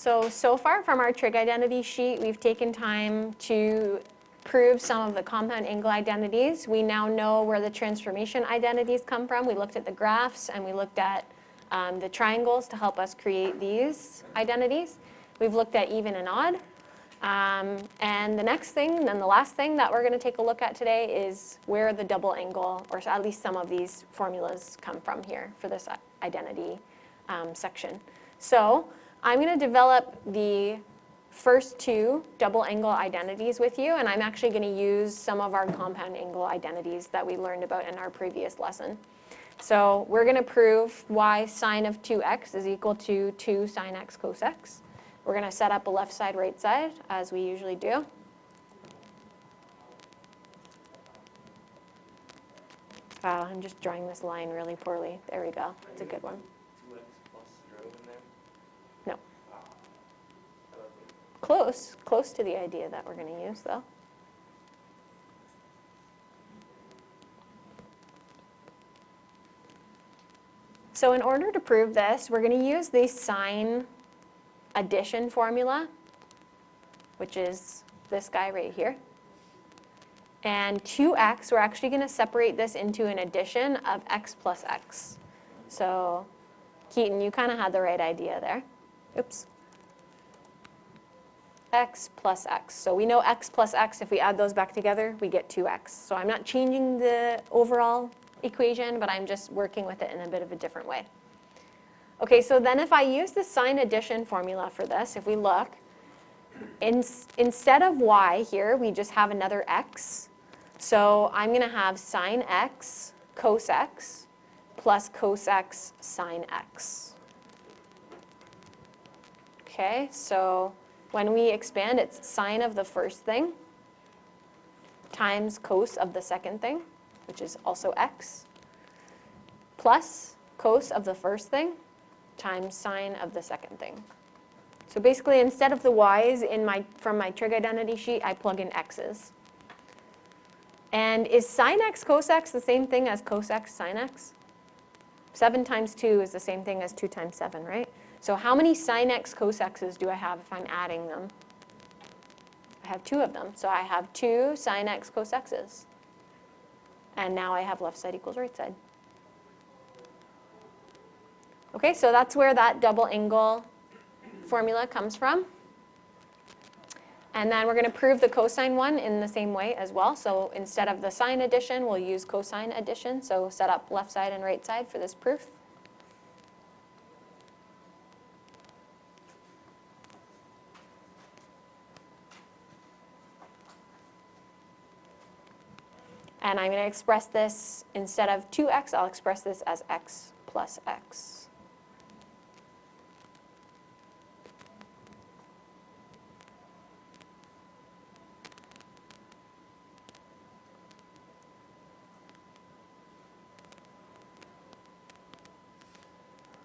So far from our trig identity sheet, we've taken time to prove some of the compound angle identities. We now know where the transformation identities come from. We looked at the graphs and we looked at the triangles to help us create these identities. We've looked at even and odd. And the next thing, and the last thing that we're going to take a look at today is where the double angle, or at least some of these formulas come from here for this identity section. So I'm going to develop the first two double angle identities with you, and I'm actually going to use some of our compound angle identities that we learned about in our previous lesson. So we're going to prove why sine of 2x is equal to 2 sine x cos x. We're going to set up a left side, right side, as we usually do. Wow, I'm just drawing this line really poorly. There we go. It's a good one. 2x plus 0 in there? No. Close to the idea that we're going to use, though. So in order to prove this, we're going to use the sine addition formula, which is this guy right here. And 2x, we're actually going to separate this into an addition of x plus x. So Keaton, you kind of had the right idea there. Oops. X plus x. So we know x plus x, if we add those back together, we get 2x. So I'm not changing the overall equation, but I'm just working with it in a bit of a different way. Okay, so then if I use the sine addition formula for this, if we look, instead of y here, we just have another x. So I'm going to have sine x cos x plus cos x sine x. Okay, so when we expand, it's sine of the first thing times cos of the second thing, which is also x, plus cos of the first thing times sine of the second thing. So basically, instead of the y's from my trig identity sheet, I plug in x's. And is sine x cos x the same thing as cos x sine x? 7 times 2 is the same thing as 2 times 7, right? So how many sine x cos x's do I have if I'm adding them? I have 2 of them. So I have 2 sine x cos x's. And now I have left side equals right side. Okay, so that's where that double angle formula comes from. And then we're going to prove the cosine one in the same way as well. So instead of the sine addition, we'll use cosine addition. So set up left side and right side for this proof. And I'm going to express this, instead of 2x, I'll express this as x plus x.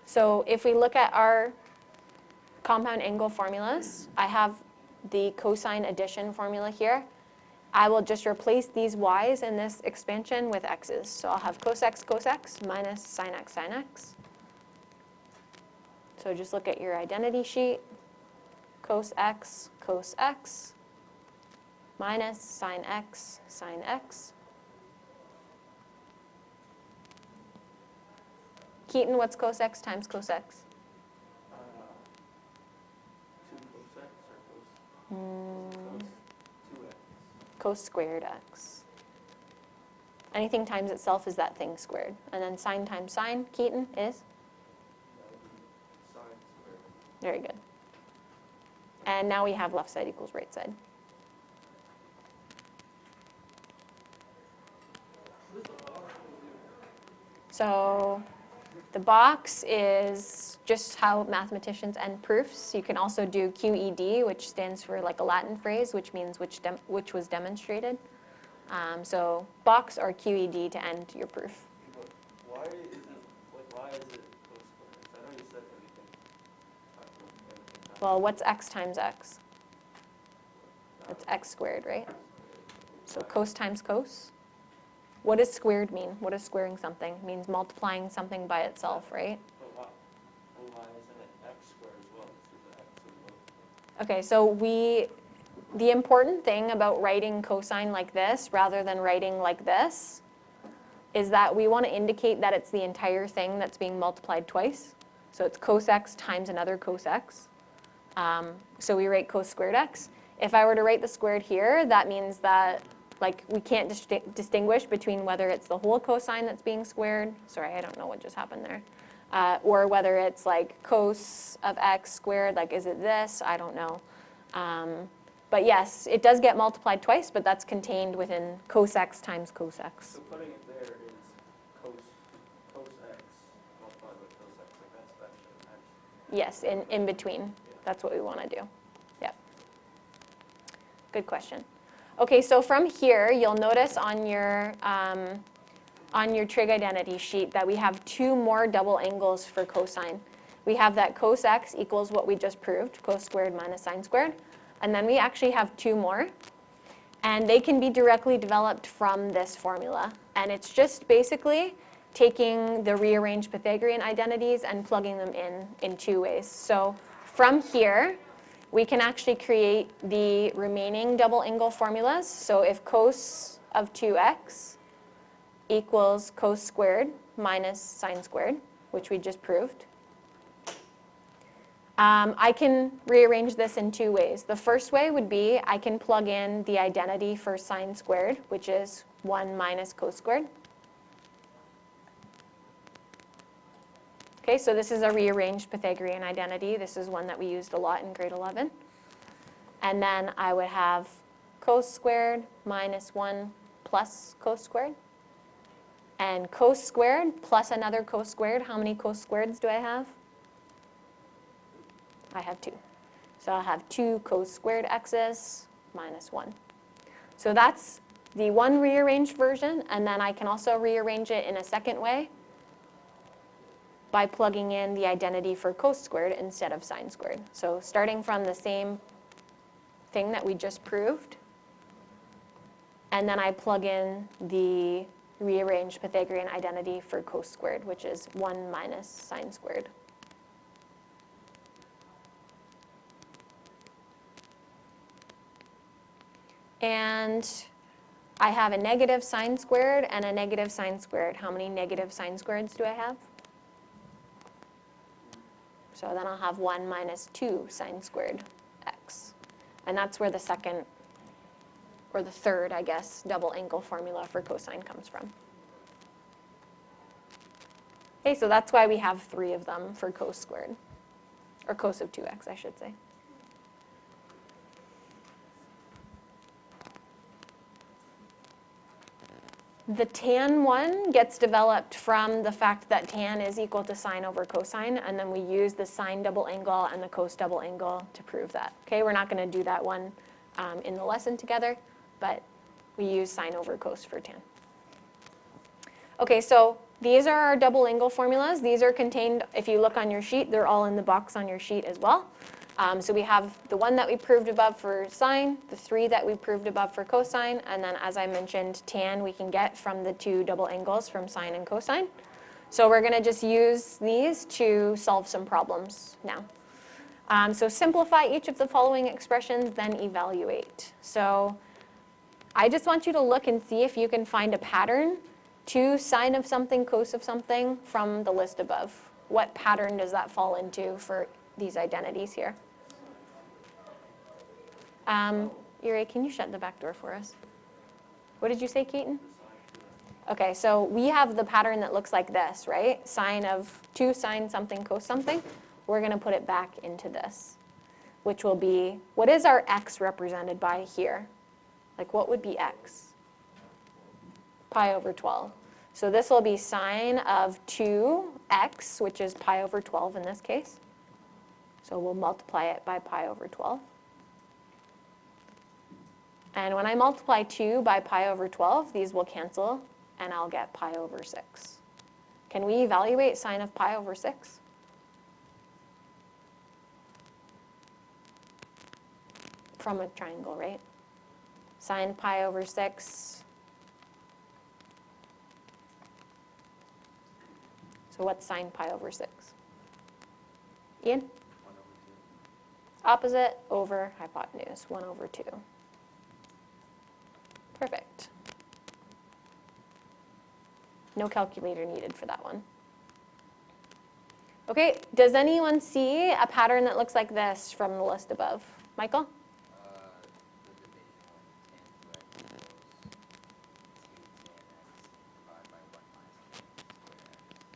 So if we look at our compound angle formulas, I have the cosine addition formula here. I will just replace these y's in this expansion with x's. So I'll have cos x minus sine x sine x. So just look at your identity sheet. Cos x minus sine x sine x. Keaton, what's cos x times cos x? 2 cos x or cos? 2x. Cos squared x. Anything times itself is that thing squared. And then sine times sine, Keaton, is? Sine squared. Very good. And now we have left side equals right side. So the box is just how mathematicians end proofs. You can also do QED, which stands for like a Latin phrase, which means which was demonstrated. So box or QED to end your proof. But why is it cos squared? I know you said everything. Well, what's x times x? That's x squared, right? So cos times cos. What does squared mean? What does squaring something? It means multiplying something by itself, right? But why isn't it x squared as well? This is the x of both Okay, so the important thing about writing cosine like this rather than writing like this is that we want to indicate that it's the entire thing that's being multiplied twice. So it's cos x times another cos x. So we write cos squared x. If I were to write the squared here, that means that like we can't distinguish between whether it's the whole cosine that's being squared. Sorry, I don't know what just happened there. Or whether it's like cos of x squared, like is it this? I don't know. But yes, it does get multiplied twice, but that's contained within cos x times cos x. So putting it there is cos x multiplied with cos x, like that's actually. Yes, in between. That's what we want to do. Yep. Good question. Okay, so from here, you'll notice on your trig identity sheet that we have two more double angles for cosine. We have that cos x equals what we just proved, cos squared minus sine squared. And then we actually have two more. And they can be directly developed from this formula. And it's just basically taking the rearranged Pythagorean identities and plugging them in two ways. So from here, we can actually create the remaining double angle formulas. So if cos of 2x equals cos squared minus sine squared, which we just proved, I can rearrange this in two ways. The first way would be I can plug in the identity for sine squared, which is 1 minus cos squared. Okay, so this is a rearranged Pythagorean identity. This is one that we used a lot in grade 11. And then I would have cos squared minus 1 plus cos squared. And cos squared plus another cos squared. How many cos squareds do I have? I have 2. So I'll have 2 cos squared x's minus 1. So that's the one rearranged version. And then I can also rearrange it in a second way by plugging in the identity for cos squared instead of sine squared. So starting from the same thing that we just proved, and then I plug in the rearranged Pythagorean identity for cos squared, which is 1 minus sine squared. And I have a negative sine squared and a negative sine squared. How many negative sine squareds do I have? So then I'll have 1 minus 2 sine squared x. And that's where the second, or the third, I guess, double angle formula for cosine comes from. Okay, so that's why we have 3 of them for cos squared, or cos of 2x, I should say. The tan one gets developed from the fact that tan is equal to sine over cosine, and then we use the sine double angle and the cos double angle to prove that. Okay, we're not going to do that one in the lesson together, but we use sine over cos for tan. Okay, so these are our double angle formulas. These are contained, if you look on your sheet, they're all in the box on your sheet as well. So we have the one that we proved above for sine, the 3 that we proved above for cosine, and then as I mentioned, tan we can get from the 2 double angles from sine and cosine. So we're going to just use these to solve some problems now. So simplify each of the following expressions, then evaluate. So I just want you to look and see if you can find a pattern to sine of something, cos of something from the list above. What pattern does that fall into for these identities here? Uri, can you shut the back door for us? What did you say, Keaton? Okay, so we have the pattern that looks like this, right? Sine of 2 sine something cos something. We're going to put it back into this, which will be, what is our x represented by here? Like, what would be x? Pi over 12. So this will be sine of 2x, which is pi over 12 in this case. So we'll multiply it by pi over 12. And when I multiply 2 by pi over 12, these will cancel, and I'll get pi over 6. Can we evaluate sine of pi over 6? From a triangle, right? Sine pi over 6. So what's sine pi over 6? Ian? Opposite over hypotenuse, 1 over 2. Perfect. No calculator needed for that one. Okay, does anyone see a pattern that looks like this from the list above? Michael?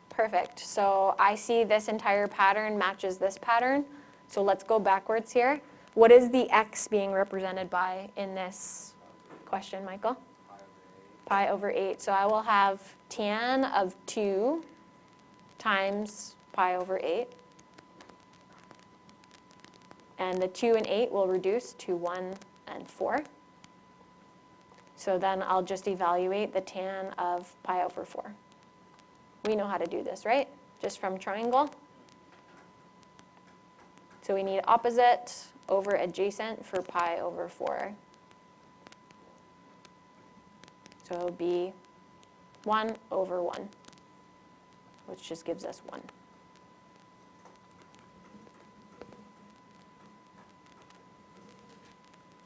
Perfect. So I see this entire pattern matches this pattern. So let's go backwards here. What is the x being represented by in this question, Michael? Pi over 8. So I will have tan of 2 times pi over 8. And the 2 and 8 will reduce to 1 and 4. So then I'll just evaluate the tan of pi over 4. We know how to do this, right? Just from triangle. So we need opposite over adjacent for pi over 4. So it'll be 1 over 1, which just gives us 1.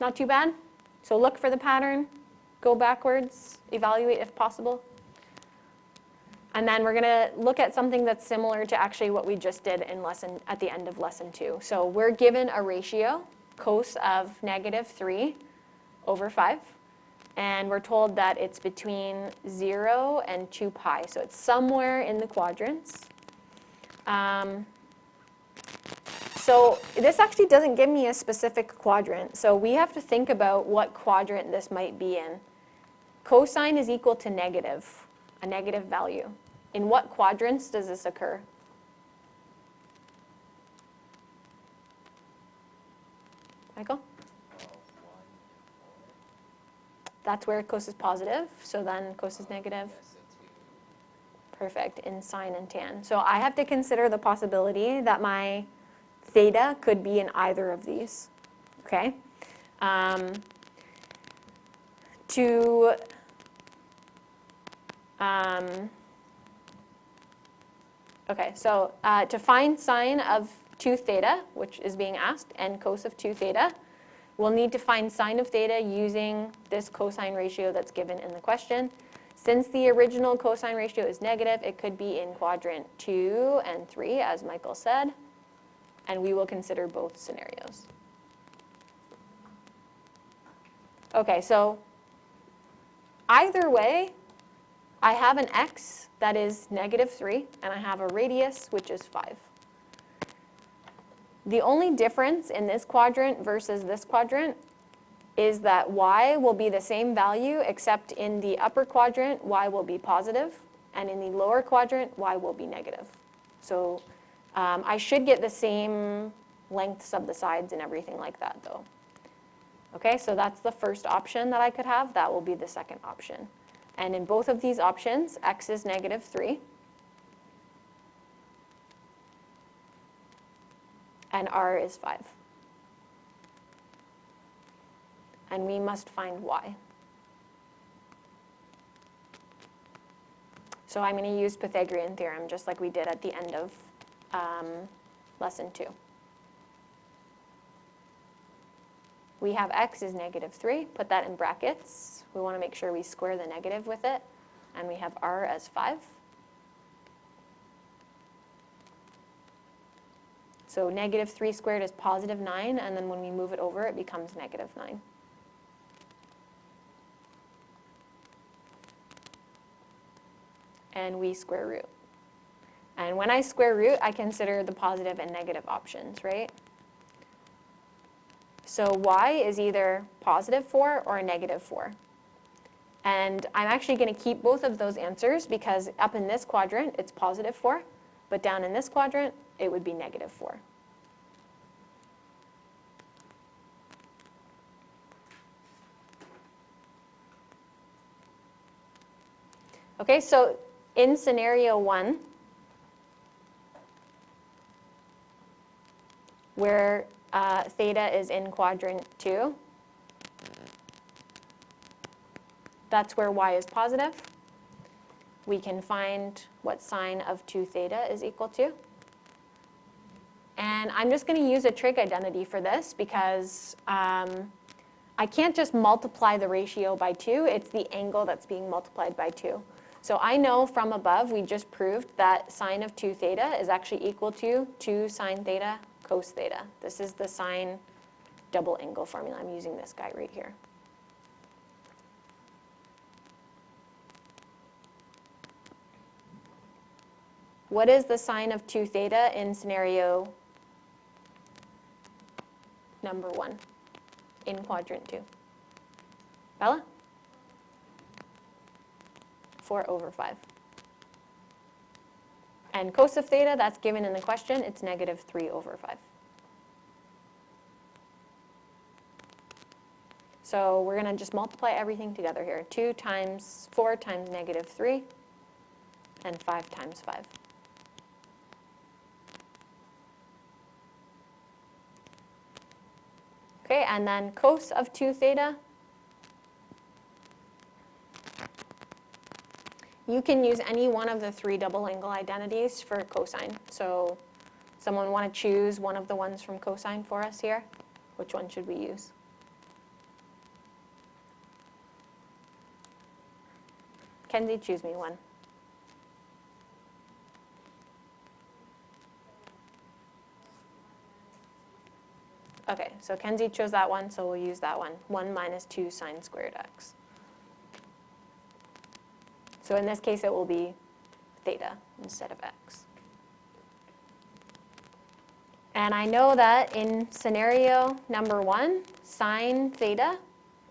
Not too bad. So look for the pattern, go backwards, evaluate if possible. And then we're going to look at something that's similar to actually what we just did in at the end of lesson 2. So we're given a ratio, cos of -3 over 5. And we're told that it's between 0 and 2 pi. So it's somewhere in the quadrants. So this actually doesn't give me a specific quadrant. So we have to think about what quadrant this might be in. Cosine is equal to negative, a negative value. In what quadrants does this occur? Michael? That's where cos is positive, so then cos is negative. Perfect, in sine and tan. So I have to consider the possibility that my theta could be in either of these, okay? To find sine of 2 theta, which is being asked, and cos of 2 theta, we'll need to find sine of theta using this cosine ratio that's given in the question. Since the original cosine ratio is negative, it could be in quadrant 2 and 3, as Michael said, and we will consider both scenarios. Okay, so either way, I have an x that is -3, and I have a radius, which is 5. The only difference in this quadrant versus this quadrant is that y will be the same value, except in the upper quadrant, y will be positive, and in the lower quadrant, y will be negative. So I should get the same lengths of the sides and everything like that, though. Okay, so that's the first option that I could have. That will be the second option. And in both of these options, x is -3. And r is 5. And we must find y. So I'm going to use Pythagorean Theorem, just like we did at the end of lesson 2. We have x is -3. Put that in brackets. We want to make sure we square the negative with it. And we have r as 5. So -3 squared is +9, and then when we move it over, it becomes -9. And we square root. And when I square root, I consider the positive and negative options, right? So y is either +4 or -4. And I'm actually going to keep both of those answers because up in this quadrant, it's +4, but down in this quadrant, it would be -4. Okay, so in scenario 1, where theta is in quadrant 2, that's where y is positive. We can find what sine of 2 theta is equal to. And I'm just going to use a trig identity for this because I can't just multiply the ratio by 2. It's the angle that's being multiplied by 2. So I know from above, we just proved that sine of 2 theta is actually equal to 2 sine theta cos theta. This is the sine double angle formula. I'm using this guy right here. What is the sine of 2 theta in scenario number 1 in quadrant 2? Bella? 4/5. And cos of theta, that's given in the question, it's negative 3/5. So we're going to just multiply everything together here. 2 times 4 times negative 3, and 5 times 5. Okay, and then cos of 2 theta. You can use any one of the 3 double angle identities for cosine. So someone want to choose one of the ones from cosine for us here? Which one should we use? Kenzie, choose me one. Okay, so Kenzie chose that one, so we'll use that one. 1 minus 2 sine squared x. So in this case, it will be theta instead of x. And I know that in scenario number 1, sine theta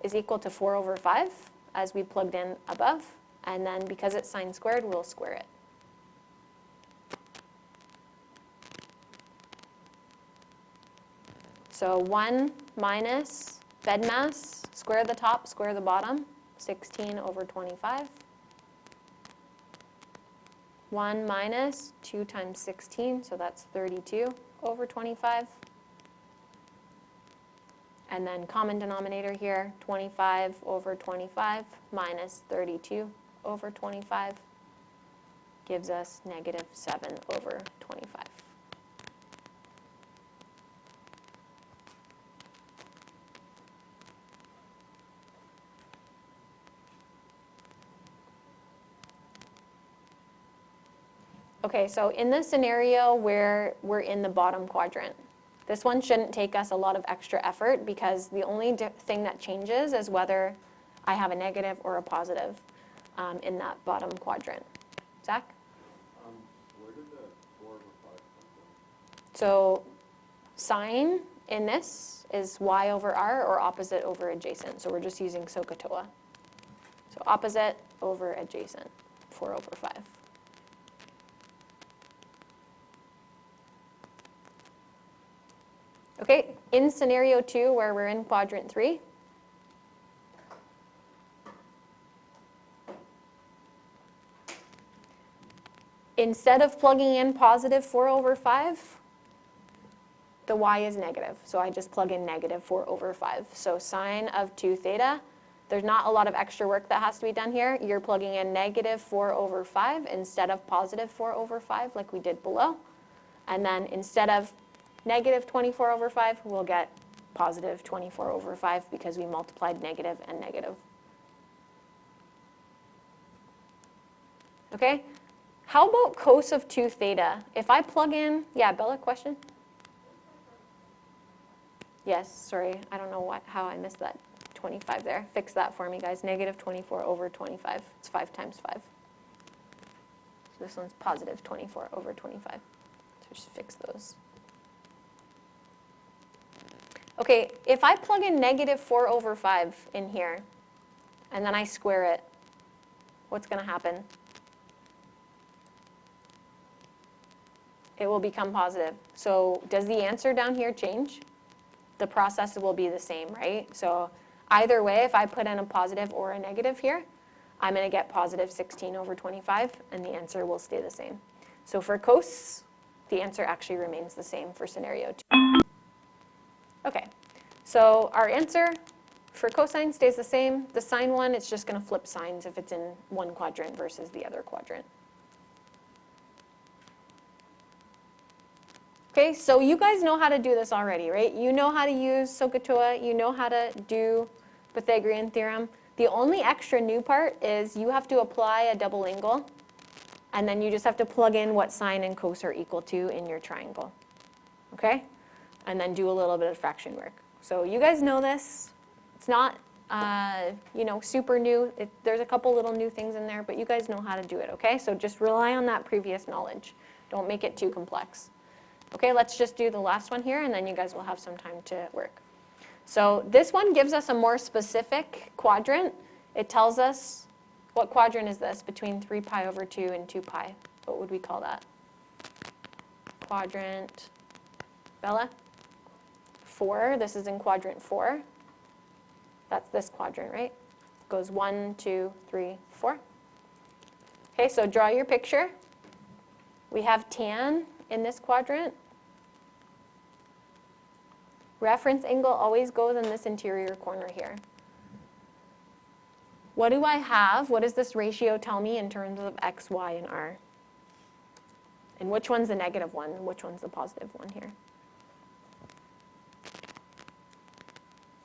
is equal to 4/5, as we plugged in above. And then because it's sine squared, we'll square it. So 1 minus BEDMAS, square the top, square the bottom, 16/25. 1 minus 2 times 16, so that's 32/25. And then common denominator here, 25/25 minus 32/25 gives us negative 7/25. Okay, so in the scenario where we're in the bottom quadrant, this one shouldn't take us a lot of extra effort because the only thing that changes is whether I have a negative or a positive in that bottom quadrant. Zach? Where did the 4/5 come from? So sine in this is y over r or opposite over adjacent. So we're just using SOHCAHTOA. So opposite over adjacent, 4/5. Okay, in scenario 2 where we're in quadrant 3, instead of plugging in positive 4/5, the y is negative. So I just plug in negative 4/5. So sine of 2 theta, there's not a lot of extra work that has to be done here. You're plugging in negative 4/5 instead of positive 4/5 like we did below. And then instead of negative 24/5, we'll get positive 24/5 because we multiplied negative and negative. Okay? How about cos of 2 theta? If I plug in, yeah, Bella, question? Yes, sorry, I don't know how I missed that 25 there. Fix that for me, guys. Negative 24/25. It's 5 times 5. So this one's positive 24/25. So just fix those. Okay, if I plug in negative 4/5 in here, and then I square it, what's going to happen? It will become positive. So does the answer down here change? The process will be the same, right? So either way, if I put in a positive or a negative here, I'm going to get positive 16/25, and the answer will stay the same. So for cos, the answer actually remains the same for scenario 2. Okay, so our answer for cosine stays the same. The sine one, it's just going to flip signs if it's in one quadrant versus the other quadrant. Okay, so you guys know how to do this already, right? You know how to use SOHCAHTOA, you know how to do Pythagorean Theorem. The only extra new part is you have to apply a double angle, and then you just have to plug in what sine and cos are equal to in your triangle, okay? And then do a little bit of fraction work. So you guys know this. It's not, super new. There's a couple little new things in there, but you guys know how to do it, okay? So just rely on that previous knowledge. Don't make it too complex. Okay, let's just do the last one here, and then you guys will have some time to work. So this one gives us a more specific quadrant. It tells us, what quadrant is this? Between 3 pi over 2 and 2 pi. What would we call that? Quadrant, Bella? 4. This is in quadrant 4. That's this quadrant, right? It goes 1, 2, 3, 4. Okay, so draw your picture. We have tan in this quadrant. Reference angle always goes in this interior corner here. What do I have? What does this ratio tell me in terms of x, y, and r? And which one's the negative one? And which one's the positive one here?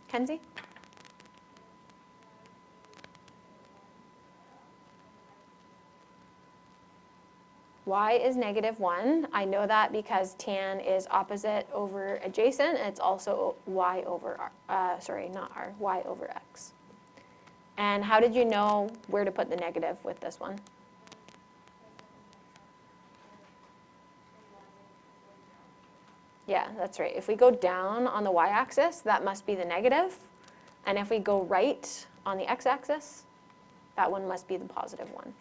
Kenzie? Y is -1. I know that because tan is opposite over adjacent. It's also y over r, y over x. And how did you know where to put the negative with this one? Yeah, that's right. If we go down on the y-axis, that must be the negative. And if we go right on the x-axis, that one must be the positive one.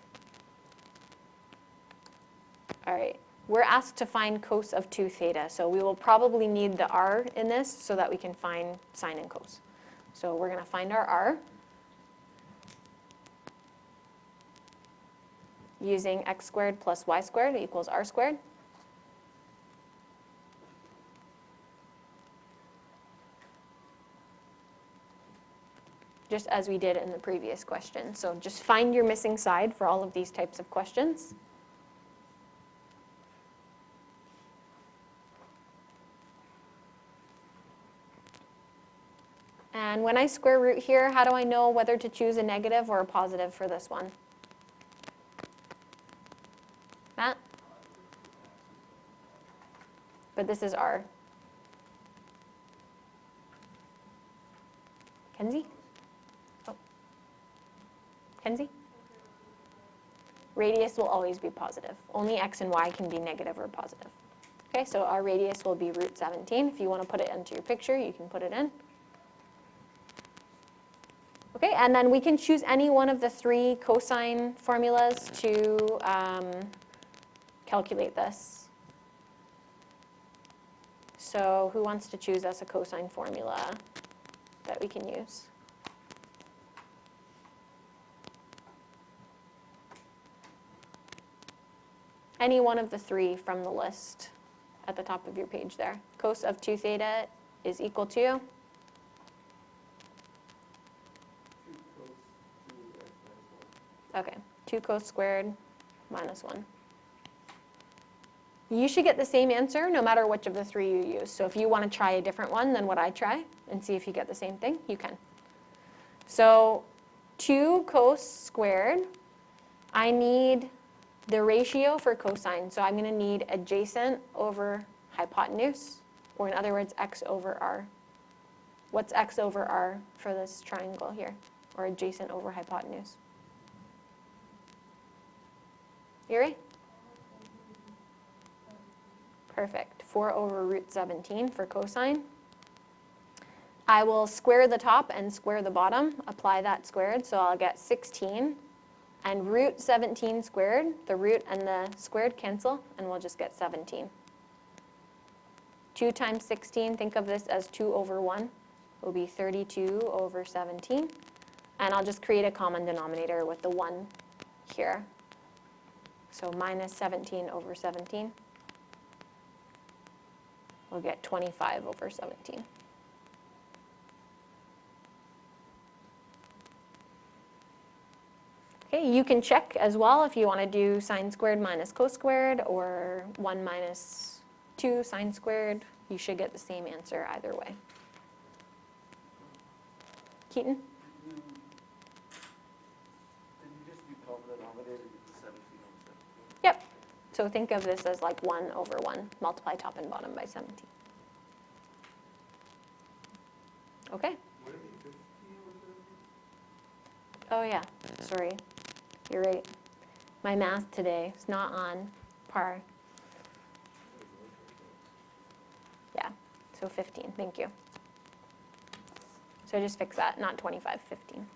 All right, we're asked to find cos of 2 theta, so we will probably need the r in this so that we can find sine and cos. So we're going to find our r using x squared plus y squared equals r squared. Just as we did in the previous question. So just find your missing side for all of these types of questions. And when I square root here, how do I know whether to choose a negative or a positive for this one? Matt? But this is r. Kenzie? Oh. Kenzie? Radius will always be positive. Only x and y can be negative or positive. Okay, so our radius will be root 17. If you want to put it into your picture, you can put it in. Okay, and then we can choose any one of the 3 cosine formulas to calculate this. So who wants to choose us a cosine formula that we can use? Any one of the 3 from the list at the top of your page there. Cos of 2 theta is equal to? Okay, 2 cos squared minus 1. You should get the same answer no matter which of the 3 you use. So if you want to try a different one than what I try and see if you get the same thing, you can. So 2 cos squared, I need the ratio for cosine. So I'm going to need adjacent over hypotenuse, or in other words, x over r. What's x over r for this triangle here, or adjacent over hypotenuse? Yuri? Perfect. 4 over root 17 for cosine. I will square the top and square the bottom, apply that squared, so I'll get 16. And root 17 squared, the root and the squared cancel, and we'll just get 17. 2 times 16, think of this as 2 over 1, will be 32 over 17. And I'll just create a common denominator with the 1 here. So minus 17 over 17. We'll get 25 over 17. Okay, you can check as well if you want to do sine squared minus cos squared or 1 minus 2 sine squared, you should get the same answer either way. Keaton? Did you just do common denominator with the 17 on 17? Yep. So think of this as like 1 over 1, multiply top and bottom by 17. Okay. Would it be 15 over 17? Oh yeah, sorry. You're right. My math today is not on par. Yeah, so 15, thank you. So just fix that, not 25, 15.